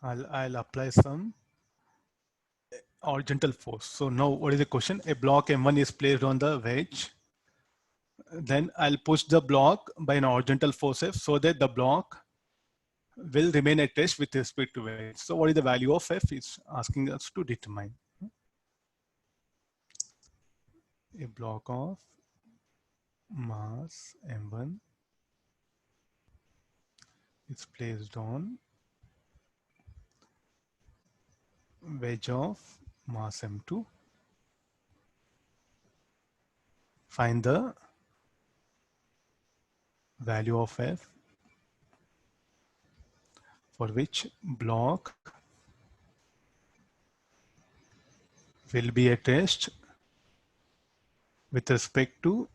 I'll apply some horizontal force. So now what is the question? A block M1 is placed on the wedge. Then I'll push the block by an horizontal force F so that the block will remain at rest with respect to wedge. So what is the value of F? It's asking us to determine. A block of mass M1 is placed on wedge of mass M2. Find the value of F for which block will be at rest with respect to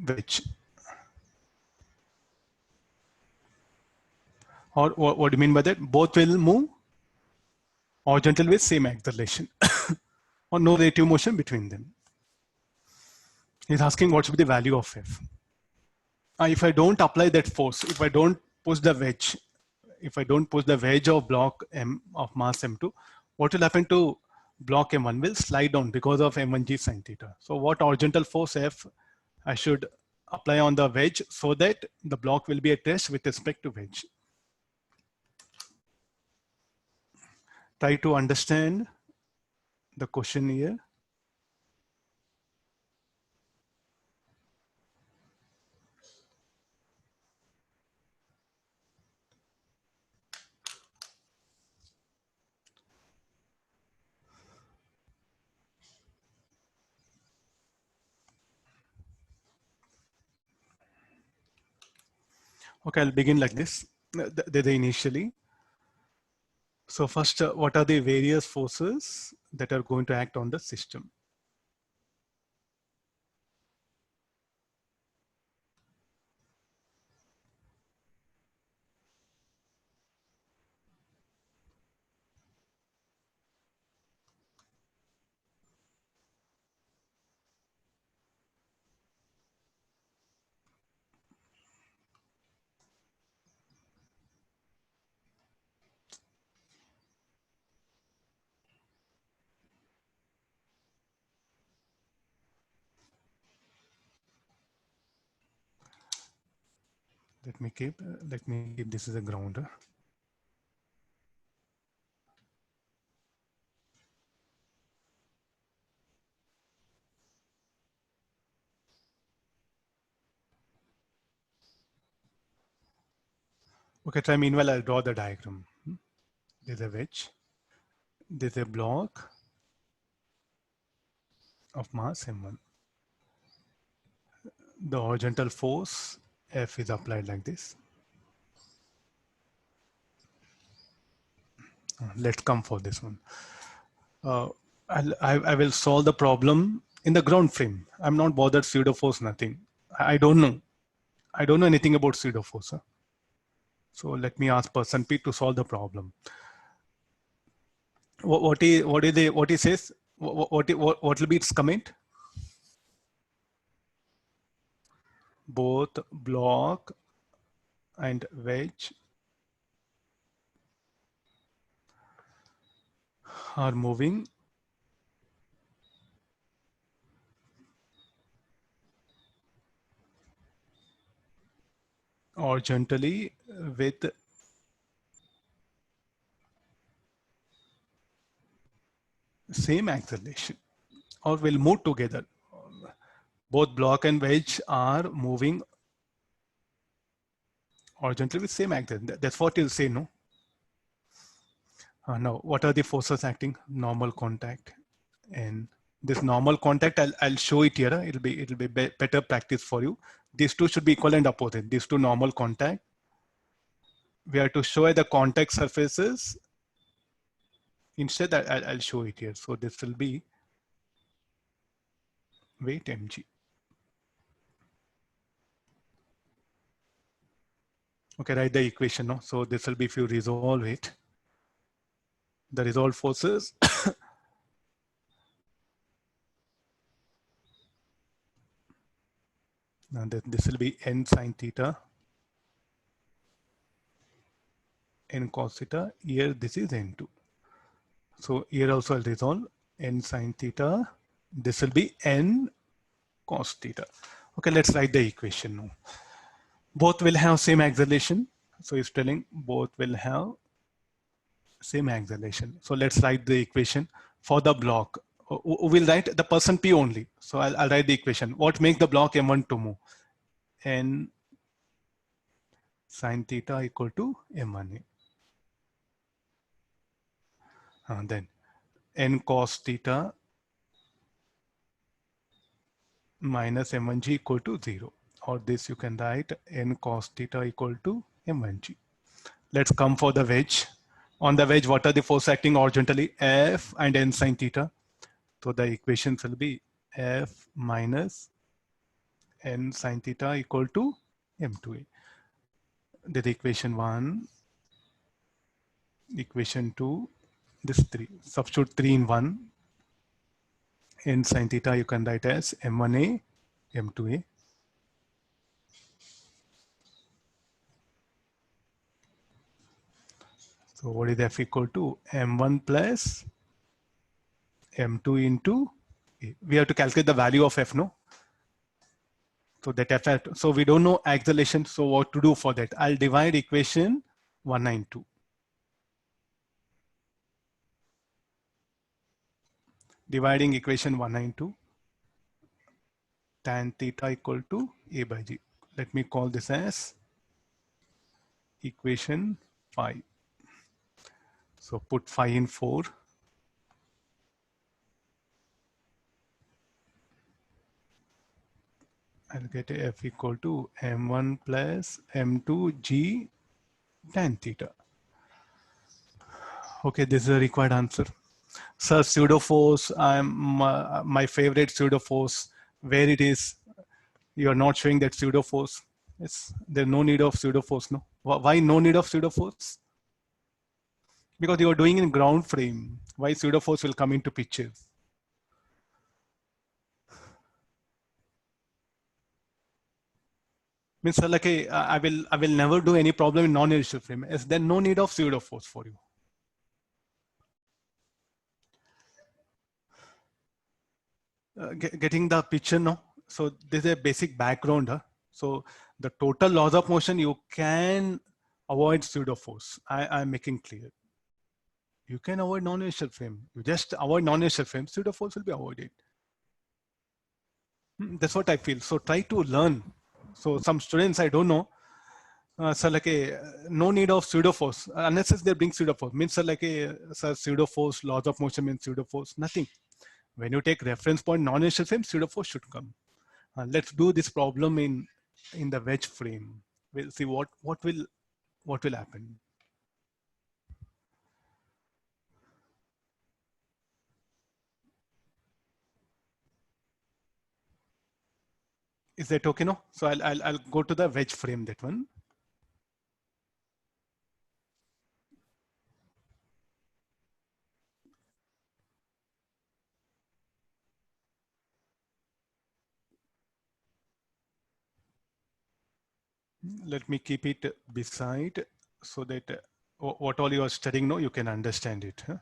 wedge. Or what do you mean by that? Both will move horizontal with same acceleration or no relative motion between them. He's asking what should be the value of F. If I don't apply that force, if I don't push the wedge, if I don't push the wedge of block M of mass M2, what will happen to block M1? Will slide down because of M1g sin theta. So what horizontal force F I should apply on the wedge so that the block will be at rest with respect to wedge. Try to understand the question here. Okay, I'll begin like this. The initially. So first, what are the various forces that are going to act on the system? Let me keep this as a grounder. Okay, try meanwhile I'll draw the diagram. There's a wedge. There's a block of mass M1. The horizontal force F is applied like this. Let's come for this one. I will solve the problem in the ground frame. I'm not bothered pseudo force, nothing. I don't know. I don't know anything about pseudo force. Huh? So let me ask person P to solve the problem. What he says? What will be its comment? Both block and wedge are moving horizontally with same acceleration or will move together. Both block and wedge are moving horizontally with same acceleration. That's what you'll say, no? Now, what are the forces acting? Normal contact. And this normal contact, I'll show it here. It'll be better practice for you. These two should be equal and opposite. These two normal contact. We have to show the contact surfaces. Instead, I'll show it here. So this will be weight mg. Okay, write the equation. No? So this will be if you resolve it. The resolved forces and this will be n sine theta n cos theta. Here this is n2. So here also I'll resolve n sin theta. This will be n cos theta. Okay, let's write the equation now. Both will have same acceleration. So it's telling both will have same acceleration. So let's write the equation for the block. We'll write the person P only. So I'll write the equation. What makes the block M1 to move? N sin theta equal to M1A. And then n cos theta minus M1G equal to 0. Or this you can write n cos theta equal to M1G. Let's come for the wedge. On the wedge, what are the force acting horizontally? F and n sin theta. So the equations will be F minus n sin theta equal to M2A. This is equation 1, equation 2, this 3. Substitute 3 in 1. N sin theta you can write as M1A, M2A. So what is F equal to? M1 plus M2 into A. We have to calculate the value of F, no? So that F, so we don't know acceleration. So what to do for that? I'll divide equation 192. Dividing equation 192, tan theta equal to A by G. Let me call this as equation 5. So put 5 in 4. I'll get a F equal to M1 plus M2 G tan theta. Okay, this is a required answer. Sir, pseudo force, my favorite pseudo force, where it is, you are not showing that pseudo force. There's no need of pseudo force, no? Why no need of pseudo force? Because you are doing in ground frame. Why pseudo force will come into picture? Means like I will never do any problem in non-inertial frame. Is there no need of pseudo force for you? Getting the picture now. So this is a basic background. Huh? So the total laws of motion you can avoid pseudo force. I'm making clear. You can avoid non-inertial frame. You just avoid non-inertial frame. Pseudo force will be avoided. That's what I feel. So try to learn. So some students I don't know. So like no need of pseudo force unless they bring pseudo force. Means like pseudo force laws of motion means pseudo force. Nothing. When you take reference point non-inertial frame, pseudo force should come. Let's do this problem in the wedge frame. We'll see what will happen. Is that okay? No. So I'll go to the wedge frame. That one. Let me keep it beside so that what all you are studying now you can understand it. Huh?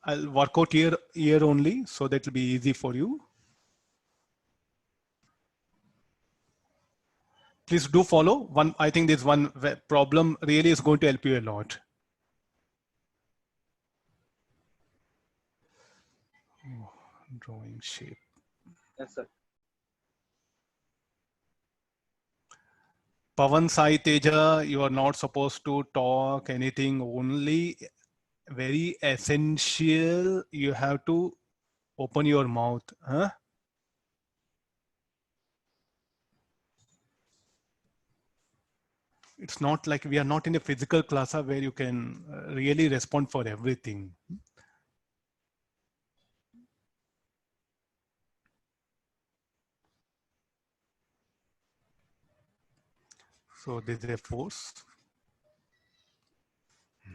I'll work out here only so that will be easy for you. Please do follow one. I think this one problem really is going to help you a lot. Oh, drawing shape. Yes, sir. Pavan Sai Teja, you are not supposed to talk anything, only very essential. You have to open your mouth. Huh? It's not like we are not in a physical class where you can really respond for everything. So this is a force.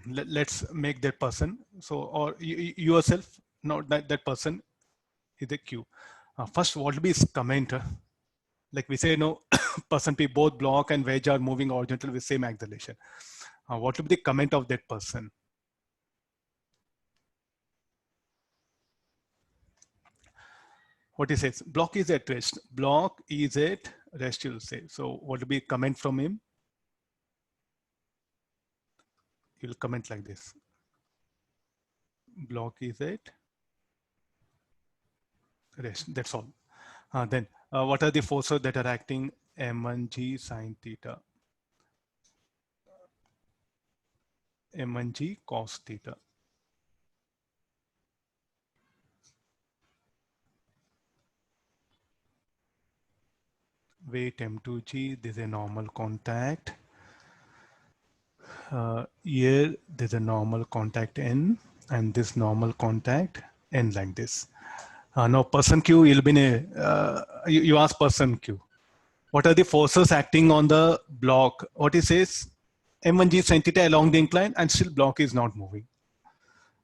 let's make that person. So, or yourself, not that person is a Q. First, what will be his comment? Like we say, no, person P, both block and wedge are moving horizontally with same acceleration. What will be the comment of that person? What he says, block is at rest. Block is at rest, you'll say. So what will be comment from him? You'll comment like this. Block is at rest. That's all. Then what are the forces that are acting? M1G sine theta. M1G cos theta. Weight M2G, this is a normal contact. Here there's a normal contact N and this normal contact N like this. Now person Q, you'll be in a, you ask person Q, what are the forces acting on the block? What he says, M1G sin theta along the incline and still block is not moving.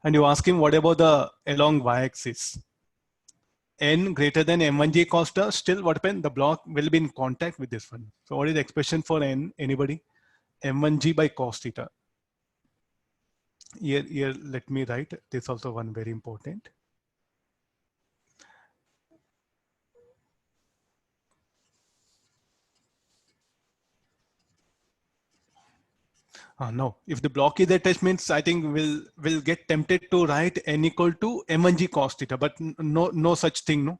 And you ask him, what about the along y-axis? N greater than M1G cos theta, still what happened? The block will be in contact with this one. So what is the expression for N? Anybody? M1G by cos theta. Here, let me write. This also one very important. No, if the block is attached means I think we'll get tempted to write N equal to M1G cos theta, but no such thing, no.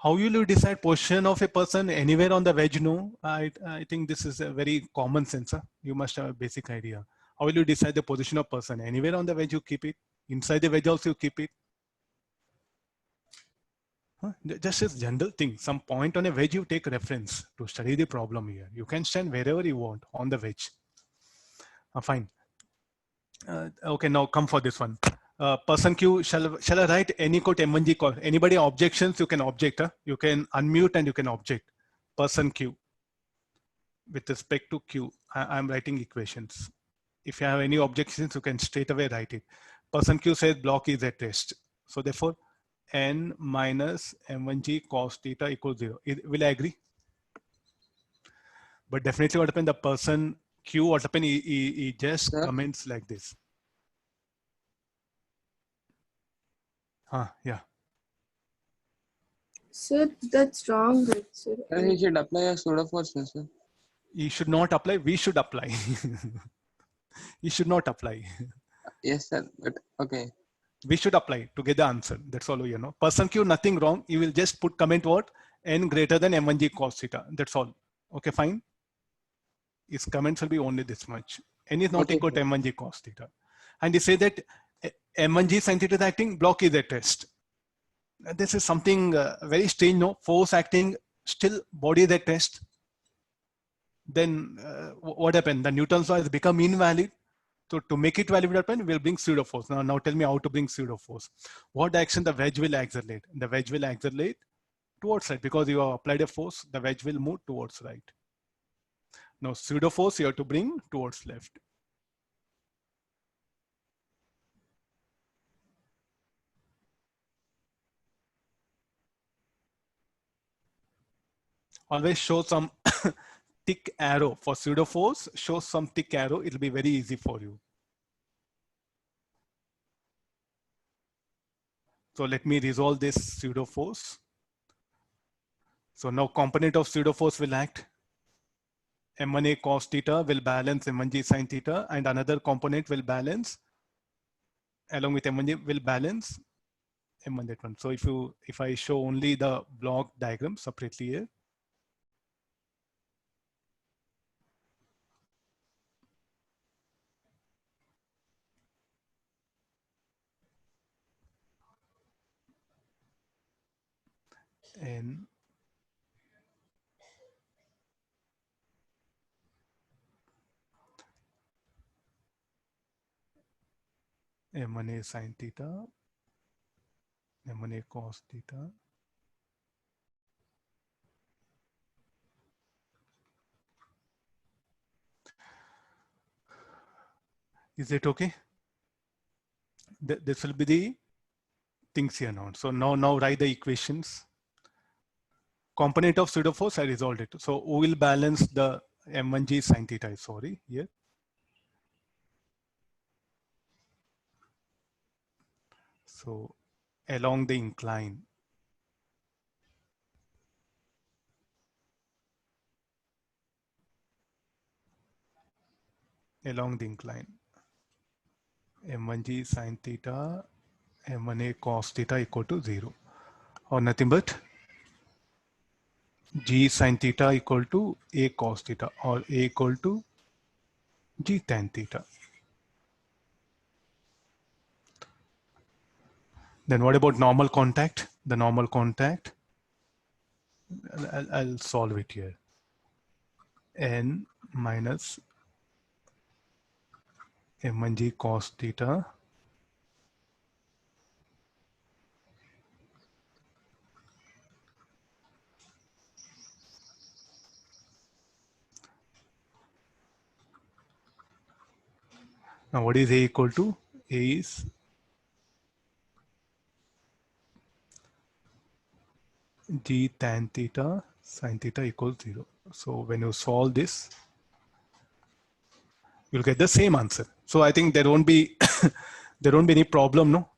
How will you decide position of a person anywhere on the wedge? No, I think this is a very common sense. Huh? You must have a basic idea. How will you decide the position of person? Anywhere on the wedge you keep it. Inside the wedge also you keep it. Huh? Just as general thing, some point on a wedge you take reference to study the problem here. You can stand wherever you want on the wedge. Fine. Okay, now come for this one. Person Q, shall I write N equal to M1G call? Anybody objections, you can object. Huh? You can unmute and you can object. Person Q. With respect to Q, I'm writing equations. If you have any objections, you can straight away write it. Person Q says block is at rest. So therefore, N minus M1G cos theta equals 0. Will I agree? But definitely what happened, the person Q, what happened, he just comments like this. Yeah. Sir, that's wrong. Sir. He should apply a pseudo force, sir. He should not apply. We should apply. He should not apply. Yes, sir. But okay. We should apply to get the answer. That's all, you know. Person Q, nothing wrong. You will just put comment what? N greater than M1G cos theta. That's all. Okay, fine. His comments will be only this much. N is not equal to M1G cos theta. And he say that M1G sin theta is acting, block is at rest. This is something very strange, no? Force acting, still body is at rest. Then what happened? The Newton's law has become invalid. So to make it valid, what happened? We'll bring pseudo force. Now tell me how to bring pseudo force. What direction the wedge will accelerate? The wedge will accelerate towards right because you have applied a force. The wedge will move towards right. Now pseudo force you have to bring towards left. Always show some thick arrow for pseudo force. Show some thick arrow. It'll be very easy for you. So let me resolve this pseudo force. So now component of pseudo force will act. M1A cos theta will balance M1G sin theta, and another component will balance along with M1G will balance M1 that one. So if I show only the block diagram separately here. And M1A sin theta, M1A cos theta. Is it okay? This will be the things here now. So now write the equations. Component of pseudo force, I resolved it. So we will balance the m1g sine theta, sorry, here. So along the incline, m1g sine theta, m1a cos theta equal to 0, or nothing but g sine theta equal to a cos theta, or a equal to g tan theta. Then what about normal contact? The normal contact, I'll solve it here. N minus m1g cos theta now what is a equal to? A is g tan theta sine theta equals 0. So when you solve this, you'll get the same answer. So I think there won't be there won't be any problem, no?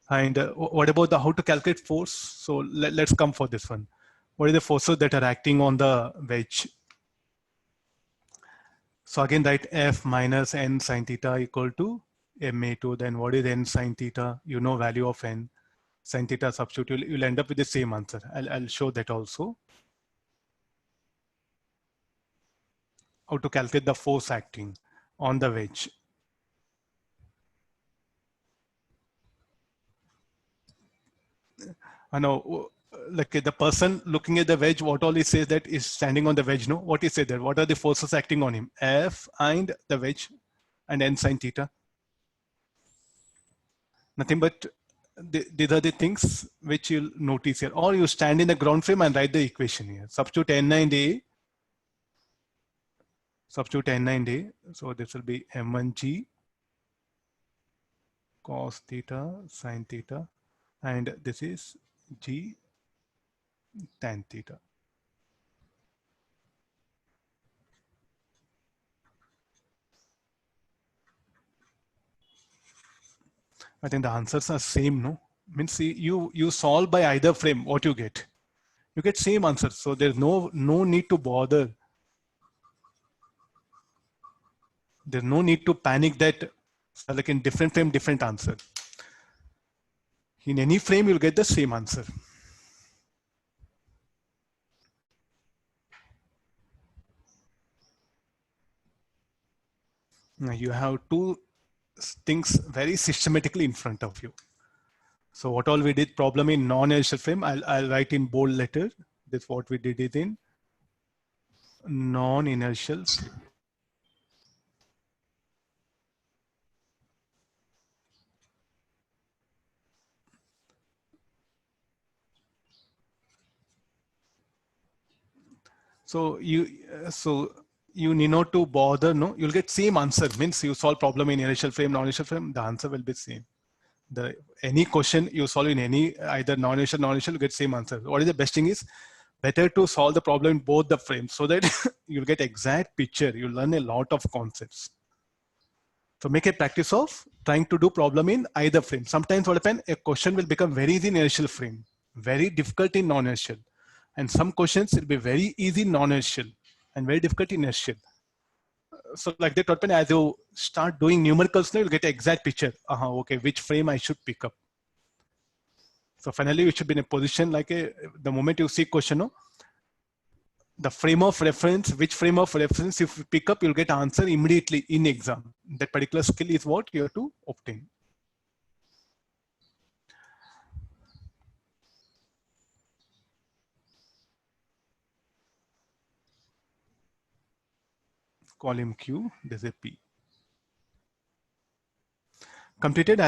And what about the how to calculate force? So let's come for this one. What are the forces that are acting on the wedge? So again, write F minus n sine theta equal to ma2. Then what is n sine theta? You know value of n sine theta substitute. You'll end up with the same answer. I'll show that also. How to calculate the force acting on the wedge. I know, like the person looking at the wedge, what all he says that is standing on the wedge, no? What he said there? What are the forces acting on him? F and the wedge and n sine theta. Nothing but these are the things which you'll notice here. Or you stand in the ground frame and write the equation here. Substitute n and a. Substitute n and a. So this will be m1g cos theta sine theta. And this is g tan theta. I think the answers are same, no? Means see, you solve by either frame, what you get? You get same answer. So there's no need to bother. There's no need to panic that like in different frame, different answer. In any frame, you'll get the same answer. Now you have two things very systematically in front of you. So what all we did, problem in non-inertial frame, I'll write in bold letter. That's what we did it in non-inertial frame. So you need not to bother, no? You'll get same answer. Means you solve problem in inertial frame, non-inertial frame, the answer will be same. Any question you solve in any either non-inertial, non-inertial, you get same answer. What is the best thing is better to solve the problem in both the frames so that you'll get exact picture. You learn a lot of concepts. So make a practice of trying to do problem in either frame. Sometimes what happens, a question will become very easy in inertial frame, very difficult in non-inertial. And some questions will be very easy in non-inertial and very difficult in inertial. So like that, what happens, as you start doing numericals now, you'll get an exact picture. Okay, which frame I should pick up. So finally, you should be in a position like the moment you see question, no, the frame of reference, which frame of reference if you pick up, you'll get answer immediately in exam. That particular skill is what you have to obtain. Column Q, there's a P. Completed.